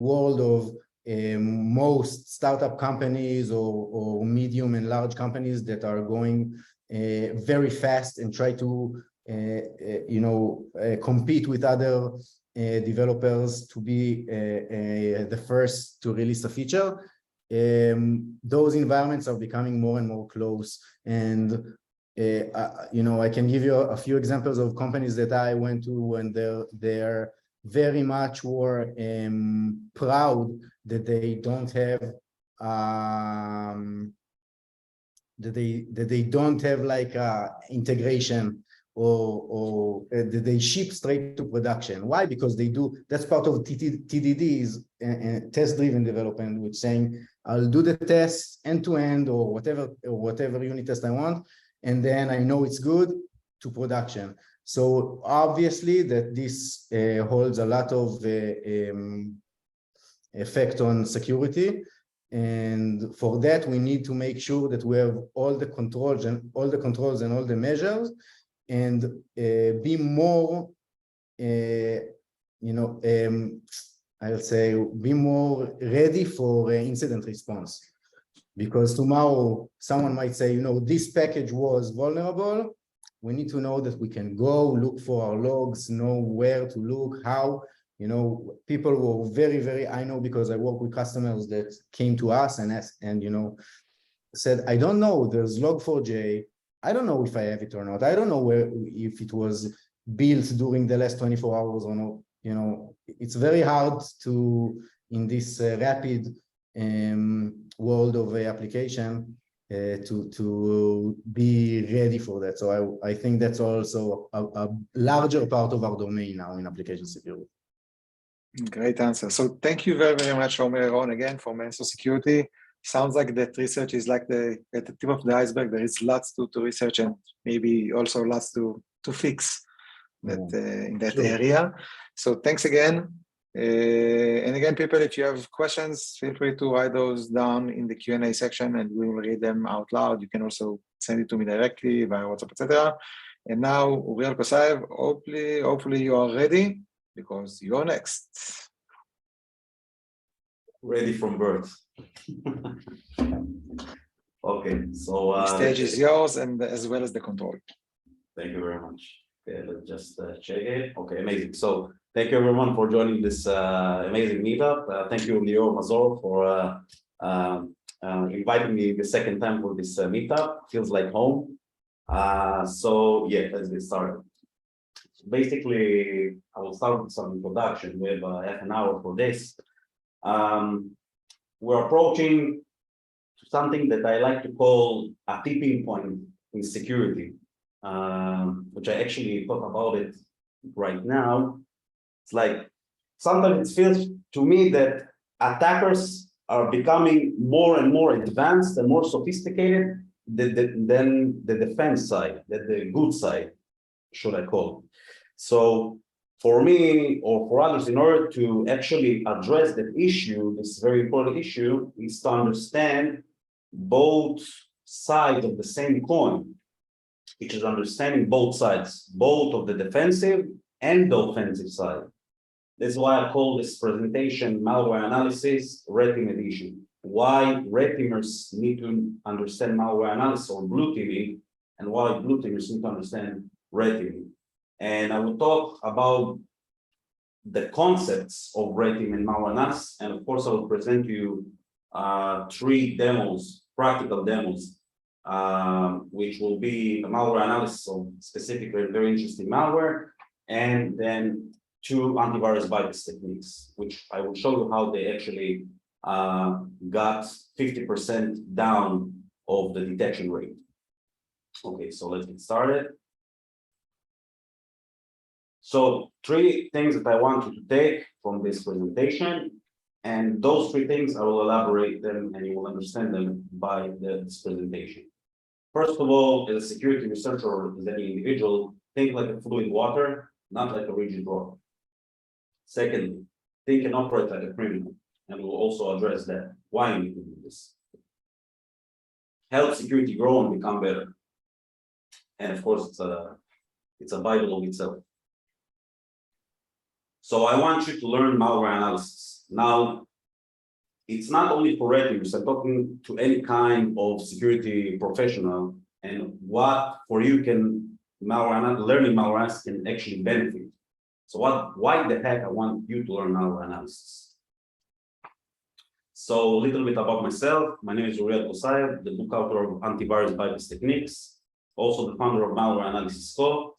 world of most startup companies or medium and large companies that are going very fast and try to compete with other developers to be the first to release a feature. Those environments are becoming more and more close, and I can give you a few examples of companies that I went to, and they're very much were proud that they don't have that they don't have like integration or that they ship straight to production. Why? Because they do, that's part of TDDs, test-driven development, which saying I'll do the tests end to end or whatever unit test I want, and then I know it's good to production. So obviously that this holds a lot of effect on security, and for that we need to make sure that we have all the controls and all the measures, and be more I'll say be more ready for incident response, because tomorrow someone might say, this package was vulnerable. We need to know that we can go look for our logs, know where to look, how. People were very, I know because I work with customers that came to us and asked, and said, I don't know, there's log4j. I don't know if I have it or not. I don't know if it was built during the last 24 hours or not. It's very hard to, in this rapid world of application, to be ready for that. So I think that's also a larger part of our domain now in application security. Great answer. So thank you very, very much, Omer, Ron, again, for Mansour Security. Sounds like that research is like at the tip of the iceberg. There is lots to research and maybe also lots to fix in that area. So thanks again. And again, people, if you have questions, feel free to write those down in the Q&A section and we will read them out loud. You can also send it to me directly via WhatsApp, etc. And now, Uriel Kosayev, hopefully you are ready, because you're next. Ready from birth. Okay, so the stage is yours, and as well as the control. Thank you very much. Okay, let's just check it. Okay, amazing. So thank you everyone for joining this amazing meetup. Thank you, Leo Mazor, for inviting me the second time for this meetup. Feels like home. So yeah, let's get started. Basically, I will start with some introduction. We have half an hour for this. We're approaching something that I like to call a tipping point in security, which I actually thought about it right now. It's like sometimes it feels to me that attackers are becoming more and more advanced and more sophisticated than the defense side, the good side, should I call it. So for me or for others, in order to actually address that issue, this very important issue, is to understand both sides of the same coin, which is understanding both sides, both of the defensive and the offensive side. That's why I call this presentation Malware Analysis Red Team Edition. Why red teamers need to understand malware analysis or blue teaming, and why blue teamers need to understand red teaming. And I will talk about the concepts of red team and malware analysis, and of course I will present you 3 demos, practical demos, which will be a malware analysis of specific very interesting malware, and then 2 antivirus bypass techniques, which I will show you how they actually got 50% down of the detection rate. Okay, so let's get started. So 3 things that I want you to take from this presentation, and those 3 things I will elaborate them and you will understand them by this presentation. First of all, as a security researcher or as any individual, think like a fluid water, not like a rigid rock. Secondly, think and operate like a criminal, and we'll also address that, why you need to do this. Help security grow and become better. And of course, it's a Bible of itself. So I want you to learn malware analysis. Now, it's not only for red teamers, I'm talking to any kind of security professional, and what for you can learning malware analysis can actually benefit. So why the heck I want you to learn malware analysis? So a little bit about myself. My name is Uriel Kosayev, the book author of Antivirus Bypass Techniques, also the founder of Malware Analysis Co.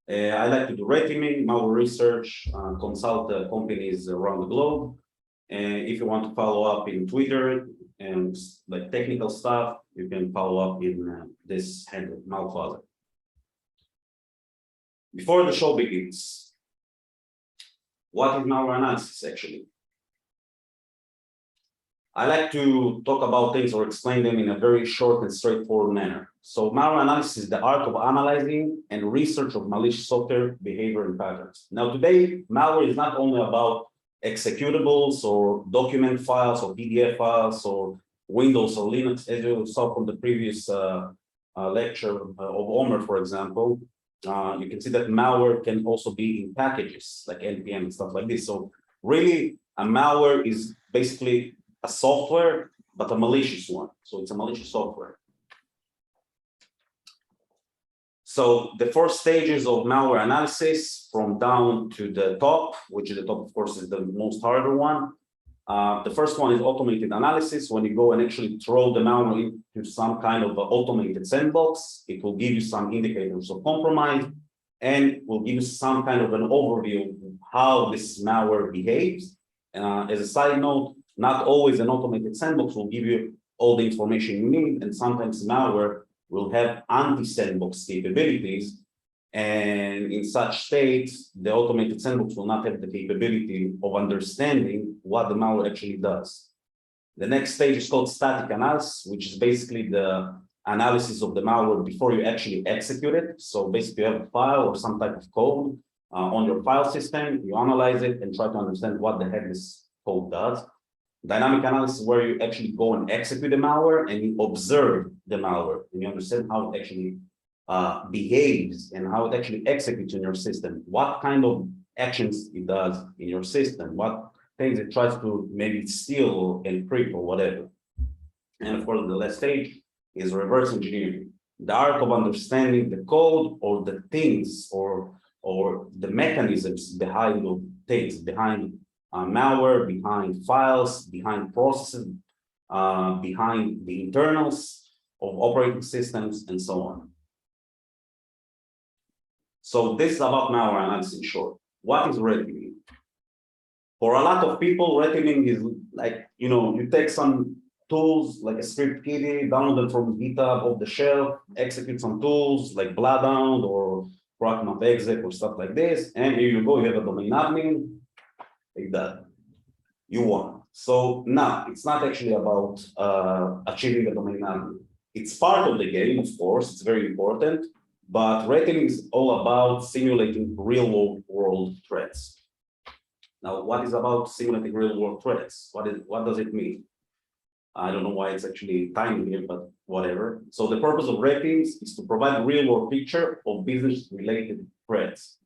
I like to do red teaming, malware research, consult companies around the globe. And if you want to follow up in Twitter and like technical stuff, you can follow up in this handle, Malfather. Before the show begins, what is malware analysis actually? I like to talk about things or explain them in a very short and straightforward manner. So malware analysis is the art of analyzing and research of malicious software behavior and patterns. Now today, malware is not only about executables or document files or PDF files or Windows or Linux, as you saw from the previous lecture of Omer, for example. You can see that malware can also be in packages like NPM and stuff like this. So really, a malware is basically a software, but a malicious one. So it's a malicious software. So the four stages of malware analysis from down to the top, which is the top, of course, is the most harder one. The first one is automated analysis. When you go and actually throw the malware into some kind of automated sandbox, it will give you some indicators of compromise and will give you some kind of an overview of how this malware behaves. As a side note, not always an automated sandbox will give you all the information you need, and sometimes malware will have anti-sandbox capabilities. And in such states, the automated sandbox will not have the capability of understanding what the malware actually does. The next stage is called static analysis, which is basically the analysis of the malware before you actually execute it. So basically you have a file or some type of code on your file system, you analyze it and try to understand what the heck this code does. Dynamic analysis is where you actually go and execute the malware and you observe the malware and you understand how it actually behaves and how it actually executes in your system, what kind of actions it does in your system, what things it tries to maybe steal or encrypt or whatever. And of course, the last stage is reverse engineering, the art of understanding the code or the things or the mechanisms behind the things, behind malware, behind files, behind processes, behind the internals of operating systems, and so on. So this is about malware analysis in short. What is red teaming? For a lot of people, red teaming is like, you take some tools like a script kiddie, download them from GitHub off the shelf, execute some tools like Bloodhound or Pragma exec or stuff like this, and here you go, you have a domain admin, like that. You won. So now it's not actually about achieving a domain admin. It's part of the game, of course, it's very important, but red teaming is all about simulating real world threats. Now, what is about simulating real world threats? What does it mean? I don't know why it's actually tiny here, but whatever. So the purpose of red teams is to provide a real world picture of business related threats.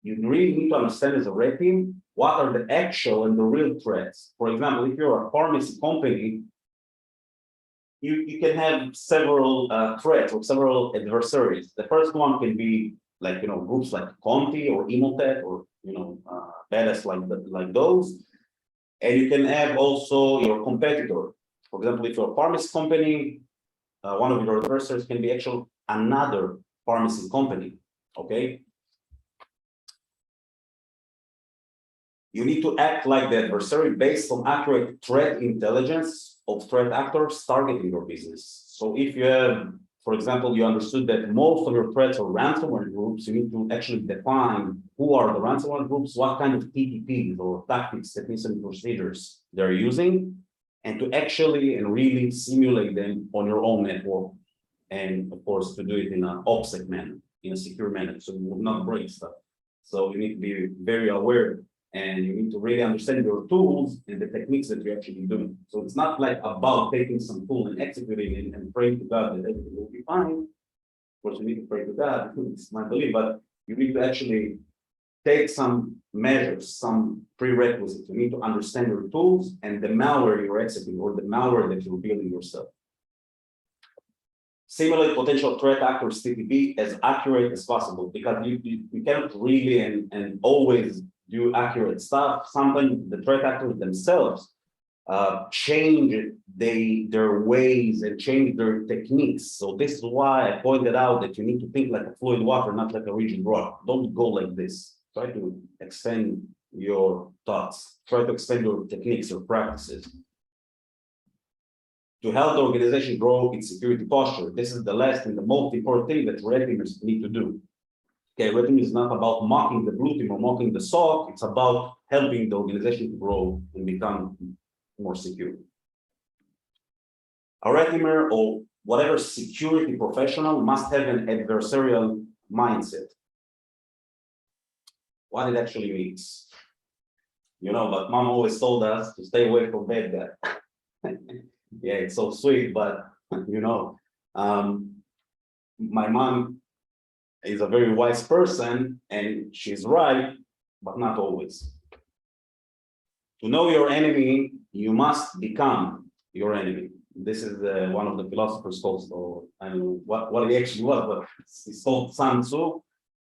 You really need to understand as a red team, what are the actual and the real threats. For example, if you're a pharmacy company, you can have several threats or several adversaries. The first one can be like, groups like Conti or Imotech or, badass like those. And you can have also your competitor. For example, if you're a pharmacy company, one of your adversaries can be actually another pharmacy company, okay? You need to act like the adversary based on accurate threat intelligence of threat actors targeting your business. So if you have, for example, you understood that most of your threats are ransomware groups, you need to actually define who are the ransomware groups, what kind of TTPs or tactics, techniques, and procedures they're using, and to actually and really simulate them on your own network. And of course, to do it in an OPSEC manner, in a secure manner, so you will not break stuff. So you need to be very aware and you need to really understand your tools and the techniques that you're actually doing. So it's not like about taking some tool and executing it and praying to God that everything will be fine. Of course, you need to pray to God, it's my belief, but you need to actually take some measures, some prerequisites. You need to understand your tools and the malware you're executing or the malware that you're building yourself. Simulate potential threat actors TTP as accurate as possible, because you can't really and always do accurate stuff. Sometimes the threat actors themselves change their ways and change their techniques. So this is why I pointed out that you need to think like a fluid water, not like a rigid rock. Don't go like this. Try to extend your thoughts. Try to extend your techniques or practices. To help the organization grow its security posture. This is the last and the most important thing that red teamers need to do. Okay, red team is not about mocking the blue team or mocking the SOC. It's about helping the organization to grow and become more secure. A red teamer or whatever security professional must have an adversarial mindset. What it actually means. You know, but mom always told us to stay away from bad guy. Yeah, it's so sweet, but you know, my mom is a very wise person and she's right, but not always. To know your enemy, you must become your enemy. This is one of the philosophers called, or I don't know what he actually was, but it's called Sun Tzu.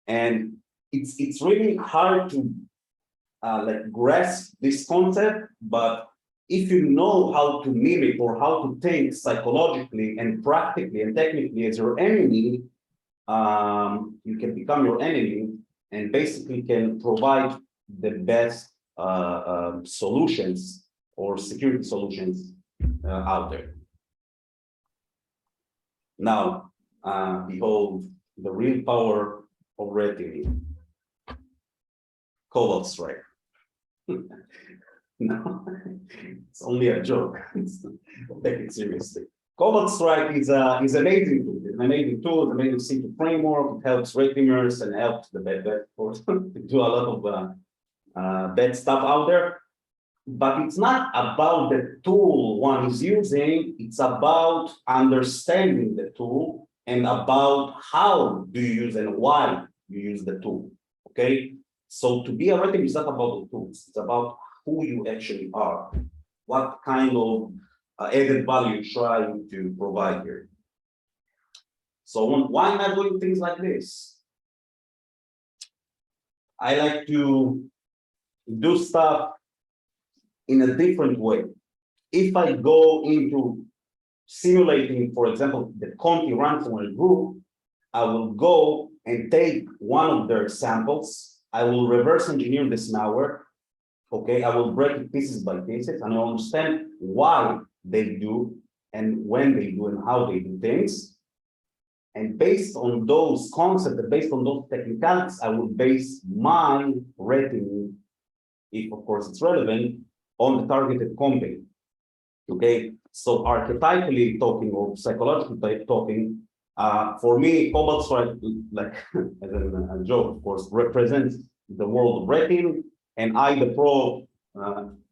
And it's really hard to like grasp this concept, but if you know how to mimic or how to think psychologically and practically and technically as your enemy, you can become your enemy and basically can provide the best solutions or security solutions out there. Now, behold the real power of red teaming. Cobalt Strike. No, it's only a joke. Don't take it seriously. Cobalt Strike is amazing tool. It's an amazing tool. It's an amazing secret framework. It helps red teamers and helps the bad guys, of course, to do a lot of bad stuff out there. But it's not about the tool one is using. It's about understanding the tool and about how do you use and why you use the tool. Okay, so to be a red teamer is not about the tools. It's about who you actually are, what kind of added value you're trying to provide here. So why am I doing things like this? I like to do stuff in a different way. If I go into simulating, for example, the Conti ransomware group, I will go and take one of their samples. I will reverse engineer this malware. Okay, I will break it pieces by pieces and I understand why they do and when they do and how they do things. And based on those concepts, based on those technicalities, I will base my rating, if of course it's relevant, on the targeted company. Okay, so archetypally talking or psychologically talking, for me, Cobalt Strike, like as a joke, of course, represents the world of rating. And I, the pro,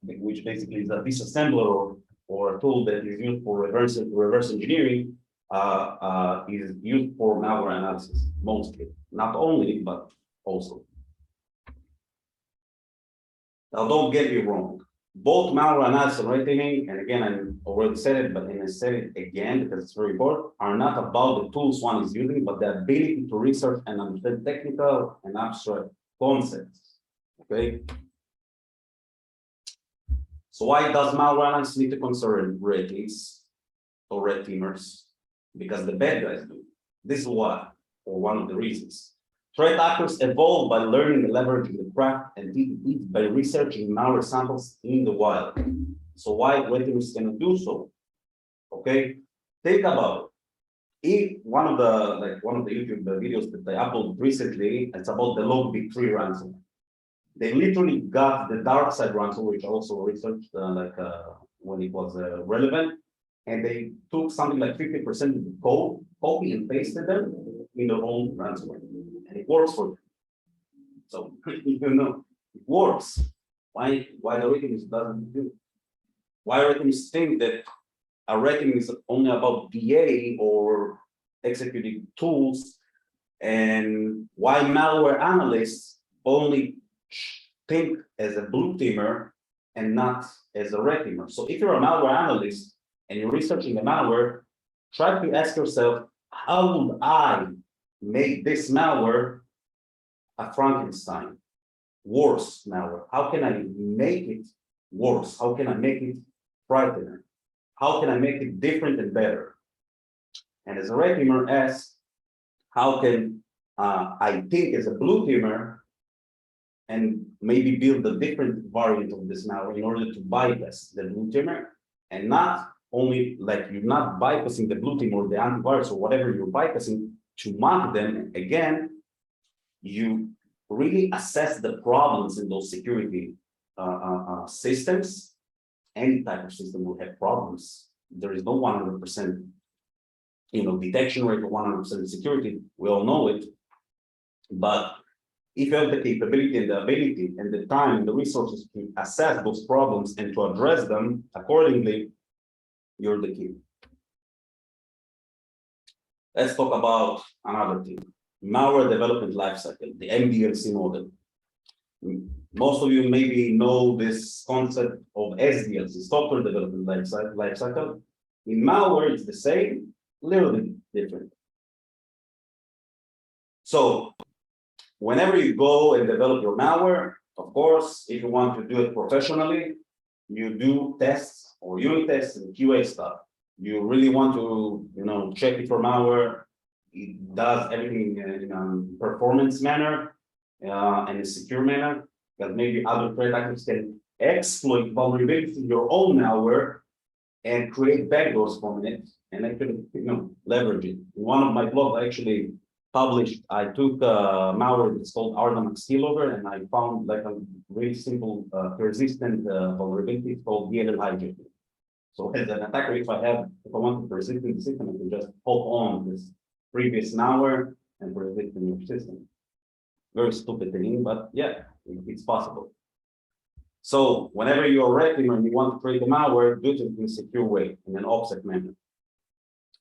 which basically is a disassembler or a tool that is used for reverse engineering, is used for malware analysis, mostly. Not only, but also. Now, don't get me wrong. Both malware analysis and red teaming, and again, I already said it, but I said it again because it's very important, are not about the tools one is using, but the ability to research and understand technical and abstract concepts. Okay. So why does malware analysis need to concern red teams or red teamers? Because the bad guys do. This is why, or one of the reasons. Threat actors evolve by learning and leveraging the craft and TTP by researching malware samples in the wild. So why red teamers cannot do so? Okay, think about it. If one of the YouTube videos that I uploaded recently, it's about the Log-B3 ransomware. They literally got the dark side ransomware, which I also researched when it was relevant, and they took something like 50% of the code, copy and pasted them in their own ransomware, and it works for them. So you know it works. Why the ratings doesn't do? Why ratings think that a rating is only about DA or executing tools, and why malware analysts only think as a blue teamer and not as a red teamer. So if you're a malware analyst and you're researching a malware, try to ask yourself, how would I make this malware a Frankenstein, worse malware? How can I make it worse? How can I make it frightening? How can I make it different and better? And as a red teamer, ask, how can I think as a blue teamer and maybe build a different variant of this malware in order to bypass the blue teamer, and not only like you're not bypassing the blue team or the antivirus or whatever you're bypassing to mark them again, you really assess the problems in those security systems. Any type of system will have problems. There is no 100%, detection rate or 100% security. We all know it. But if you have the capability and the ability and the time and the resources to assess those problems and to address them accordingly, you're the king. Let's talk about another thing, malware development lifecycle, the MDLC model. Most of you maybe know this concept of SDLC, software development lifecycle. In malware, it's the same, a little bit different. So whenever you go and develop your malware, of course, if you want to do it professionally, you do tests or unit tests and QA stuff. You really want to, check if your malware it does everything in a performance manner and a secure manner, because maybe other threat actors can exploit vulnerabilities in your own malware and create backdoors from it and actually, leverage it. In one of my blogs, I actually published, I took malware that's called Arnamax Keylogger, and I found like a really simple persistent vulnerability called DLL hijacking. So as an attacker, if I want to persist in the system, I can just hop on this previous malware and persist in your system. Very stupid thing, but yeah, it's possible. So whenever you're a red teamer and you want to create a malware, do it in a secure way, in an OPSEC manner.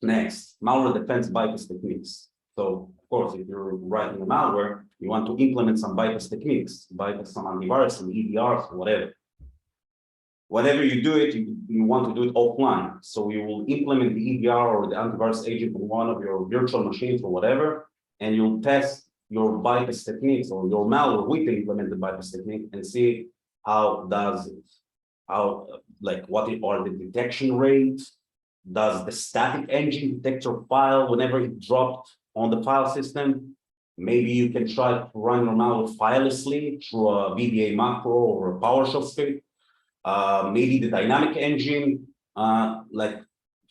Next, malware defense bypass techniques. So of course, if you're writing a malware, you want to implement some bypass techniques, bypass some antivirus, some EDRs, whatever. Whenever you do it, you want to do it offline. So you will implement the EDR or the antivirus agent on one of your virtual machines or whatever, and you'll test your bypass techniques or your malware with the implemented bypass technique and see how does it, what are the detection rates? Does the static engine detect your file whenever it dropped on the file system? Maybe you can try to run your malware filelessly through a VBA macro or a PowerShell script. Maybe the dynamic engine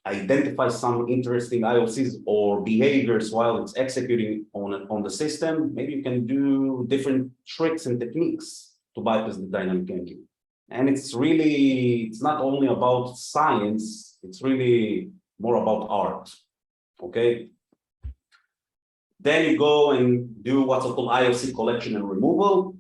identifies some interesting IOCs or behaviors while it's executing on the system. Maybe you can do different tricks and techniques to bypass the dynamic engine. And it's not only about science, it's really more about art, okay? Then you go and do what's called IOC collection and removal.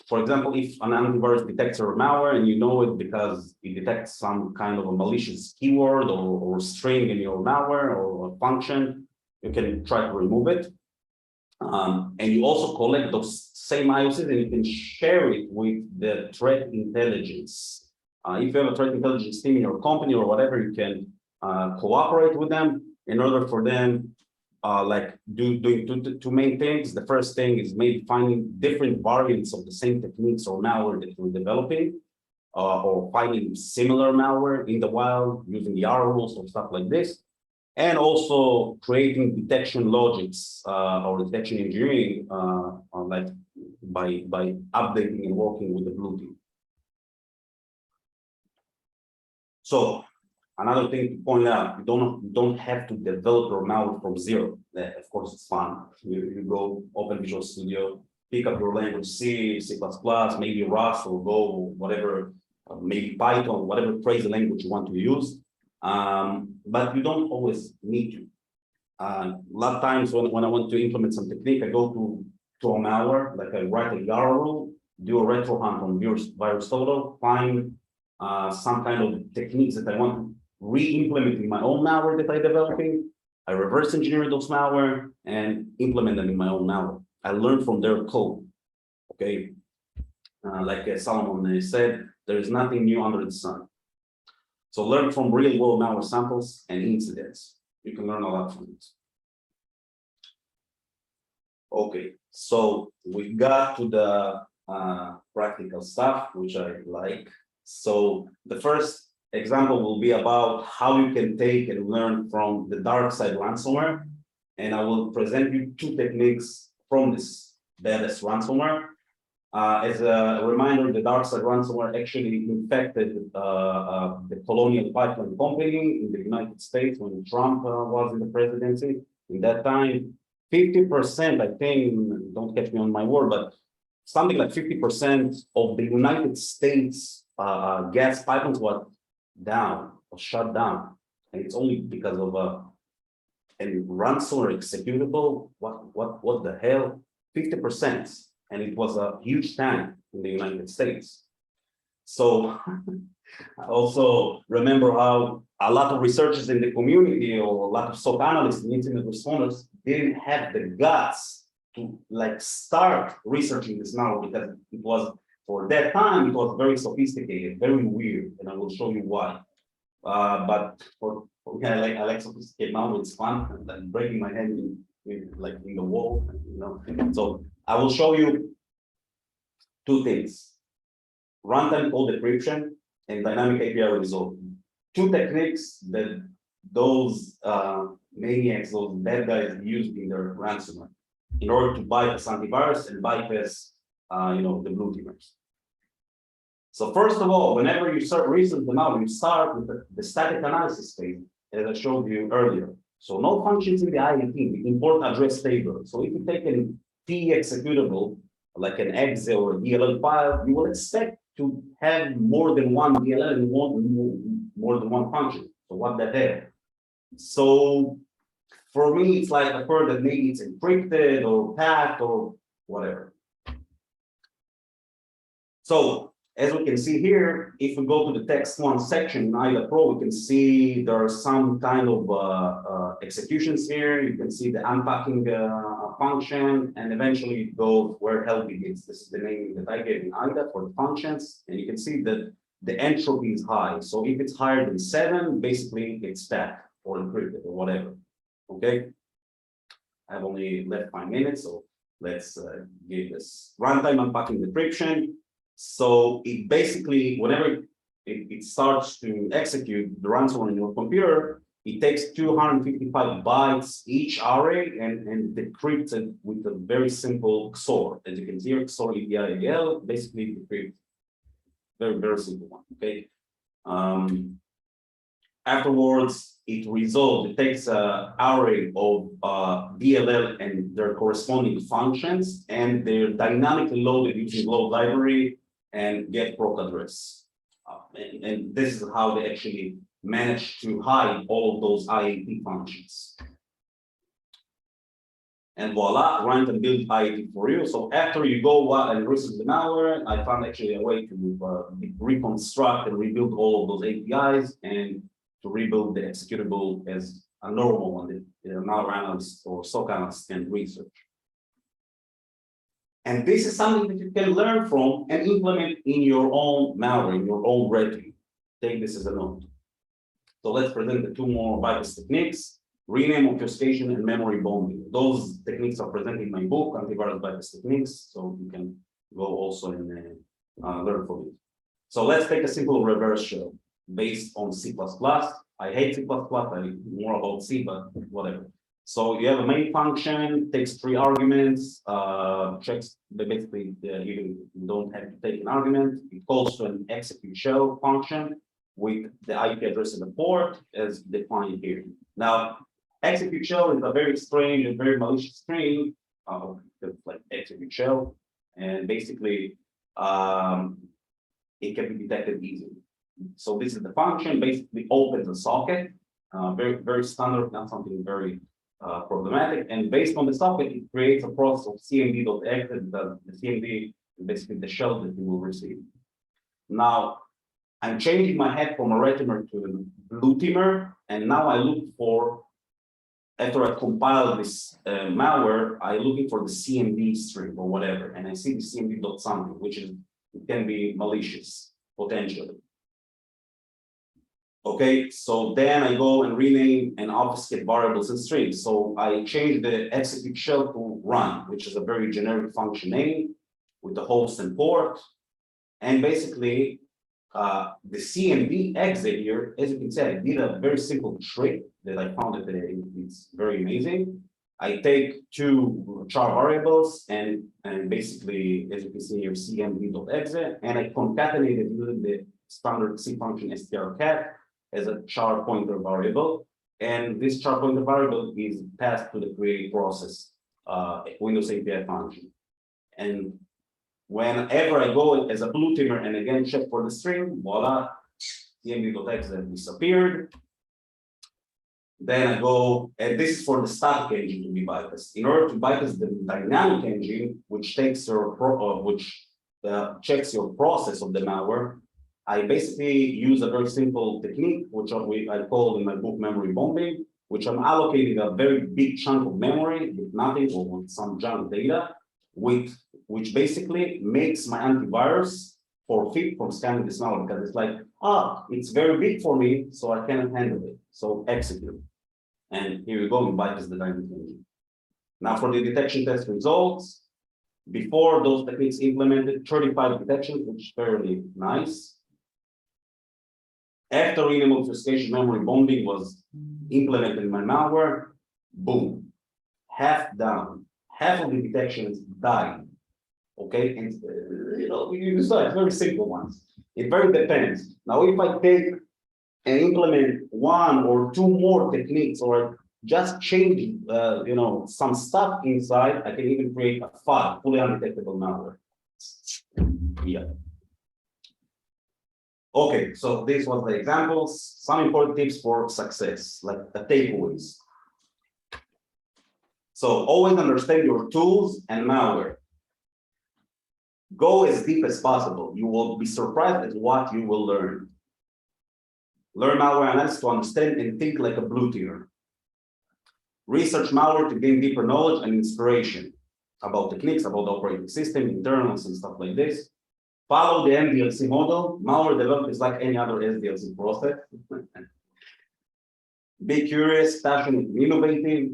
For example, if an antivirus detects your malware and you know it because it detects some kind of a malicious keyword or string in your malware or a function, you can try to remove it. And you also collect those same IOCs and you can share it with the threat intelligence. If you have a threat intelligence team in your company or whatever, you can cooperate with them in order for them doing two main things. The first thing is maybe finding different variants of the same techniques or malware that you're developing, or finding similar malware in the wild using the R rules or stuff like this, and also creating detection logics or detection engineering, by updating and working with the blue team. So another thing to point out, you don't have to develop your malware from zero. Of course, it's fun. You go open Visual Studio, pick up your language, C, C++, maybe Rust or Go, whatever, maybe Python, whatever crazy language you want to use. But you don't always need to. A lot of times when I want to implement some technique, I go to a malware, like I write a YARA rule, do a retro hunt on VirusTotal, find some kind of techniques that I want to re-implement in my own malware that I'm developing. I reverse engineer those malware and implement them in my own malware. I learn from their code. Okay, like Solomon said, there is nothing new under the sun. So learn from real world malware samples and incidents. You can learn a lot from it. Okay, so we got to the practical stuff, which I like. So the first example will be about how you can take and learn from the dark side ransomware. And I will present you two techniques from this baddest ransomware. As a reminder, the dark side ransomware actually infected the Colonial Pipeline Company in the United States when Trump was in the presidency. In that time, 50%, I think, don't catch me on my word, but something like 50% of the United States gas pipelines were down or shut down. And it's only because of a ransomware executable. What the hell? 50%. And it was a huge tank in the United States. So I also remember how a lot of researchers in the community or a lot of SOC analysts and incident responders didn't have the guts to like start researching this malware because it was, for that time, it was very sophisticated, very weird, and I will show you why. But for me, I like sophisticated malware. It's fun, and like breaking my head in the wall, you know. So I will show you two things: runtime code decryption and dynamic API resolving. Two techniques that those maniacs, those bad guys use in their ransomware in order to bypass antivirus and bypass the blue teamers. So first of all, whenever you start researching the malware, you start with the static analysis phase, as I showed you earlier. So no functions in the IAT, the import address table. So if you take a T executable, like an exe or a DLL file, you will expect to have more than one DLL and more than one function. So what the hell? So for me, it's like I've heard that maybe it's encrypted or packed or whatever. So as we can see here, if we go to the text one section in IDA Pro, we can see there are some kind of executions here. You can see the unpacking function, and eventually it goes where hell begins. This is the name that I gave in IDA for the functions, and you can see that the entropy is high. So if it's higher than 7, basically it's stacked or encrypted or whatever. Okay, I have only left 5 minutes, so let's give this runtime unpacking decryption. So it basically, whenever it starts to execute the ransomware in your computer, it takes 255 bytes each array and decrypts it with a very simple XOR. As you can see here, XOR EPI-AL, basically decrypt. Very, very simple one, okay? Afterwards, it resolves, it takes an array of DLL and their corresponding functions, and they're dynamically loaded using load library and get proc address. And this is how they actually manage to hide all of those IAT functions. And voila, run and build IAT for you. So after you go and research the malware, I found actually a way to reconstruct and rebuild all of those APIs and to rebuild the executable as a normal one that malware analysts or SOC analysts can research. And this is something that you can learn from and implement in your own malware, in your own red team. Take this as a note. So let's present the two more bypass techniques: rename, obfuscation, and memory bombing. Those techniques are presented in my book, Antivirus Bypass Techniques, so you can go also and learn from it. So let's take a simple reverse shell based on C++. I hate C++, I'm more about C, but whatever. So you have a main function, takes 3 arguments, checks basically you don't have to take an argument. It calls to an execute shell function with the IP address of the port as defined here. Now, execute shell is a very strange and very malicious string, like execute shell, and basically it can be detected easily. So this is the function, basically opens a socket, very, very standard, not something very problematic. And based on the socket, it creates a process of cmd.exit. The cmd is basically the shell that you will receive. Now, I'm changing my head from a red teamer to a blue teamer, and now I look for after I compile this malware, I'm looking for the CMD string or whatever, and I see the CMD dot something, which is, it can be malicious potentially. Okay, so then I go and rename and obfuscate variables and strings. So I change the execute shell to run, which is a very generic function name with the host and port. And basically, the CMD exit here, as you can see, I did a very simple trick that I found that it's very amazing. I take two char variables and basically, as you can see here, CMD.exit, and I concatenate it using the standard C function strcat as a char pointer variable. And this char pointer variable is passed to the create process Windows API function. And whenever I go as a blue teamer and again check for the string, voila, CMD.exit disappeared. Then I go, and this is for the static engine to be bypassed. In order to bypass the dynamic engine, which takes your checks your process of the malware, I basically use a very simple technique, which I call in my book memory bombing, which I'm allocating a very big chunk of memory with nothing or with some junk data, which basically makes my antivirus forfeit from scanning this malware, because it's like, it's very big for me, so I cannot handle it. So execute. And here you go, we bypass the dynamic engine. Now for the detection test results, before those techniques implemented, 35 detections, which is fairly nice. After rename obfuscation memory bombing was implemented in my malware, boom, half down, half of the detections died. Okay, and you saw it's very simple ones. It very depends. Now, if I take and implement one or two more techniques, or just change, some stuff inside, I can even create a file, fully undetectable malware. Yeah. Okay, so this was the examples. Some important tips for success, like the takeaways. So always understand your tools and malware. Go as deep as possible. You will be surprised at what you will learn. Learn malware analysis to understand and think like a blue teamer. Research malware to gain deeper knowledge and inspiration about techniques, about the operating system, internals, and stuff like this. Follow the MDLC model. Malware development is like any other SDLC process. Be curious, passionate, and innovative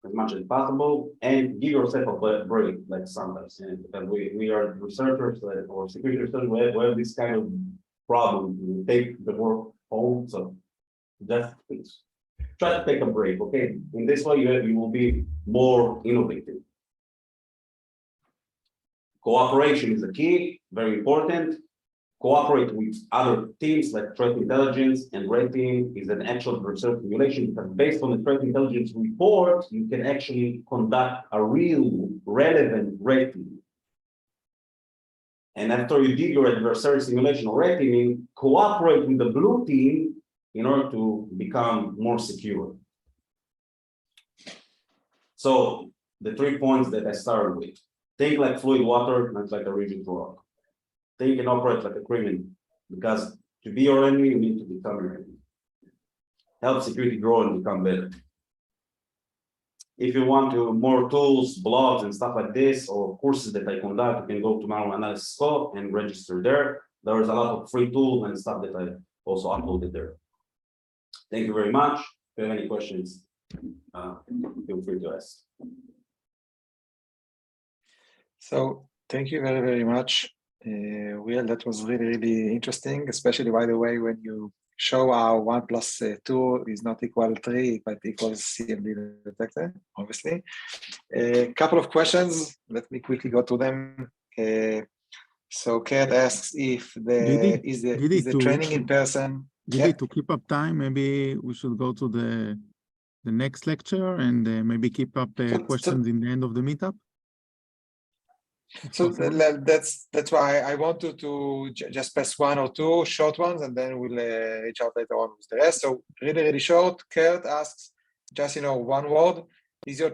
as much as possible, and give yourself a break, like sometimes. And we are researchers or security researchers, we have this kind of problem. We take the work home, so just try to take a break, okay? In this way, you will be more innovative. Cooperation is the key, very important. Cooperate with other teams like threat intelligence, and red team is an actual research simulation, because based on the threat intelligence report, you can actually conduct a real relevant red team. And after you did your adversary simulation or red teaming, cooperate with the blue team in order to become more secure. So the 3 points that I started with: think like fluid water, not like a rigid rock. Think and operate like a criminal, because to be your enemy, you need to become your enemy. Help security grow and become better. If you want more tools, blogs, and stuff like this, or courses that I conduct, you can go to Malware Analysis Scope and register there. There is a lot of free tools and stuff that I also uploaded there. Thank you very much. If you have any questions, feel free to ask. So thank you very, very much. Well, that was really, really interesting, especially, by the way, when you show how 1 + 2 is not equal 3, but equals CMD detector, obviously. A couple of questions. Let me quickly go to them. So Kurt asks if is the training in person. Gidi, to keep up time, maybe we should go to the next lecture and maybe keep up questions in the end of the meetup. So that's why I wanted to just press 1 or 2 short ones, and then we'll reach out later on with the rest. So really, really short. Kurt asks, just 1 word: is your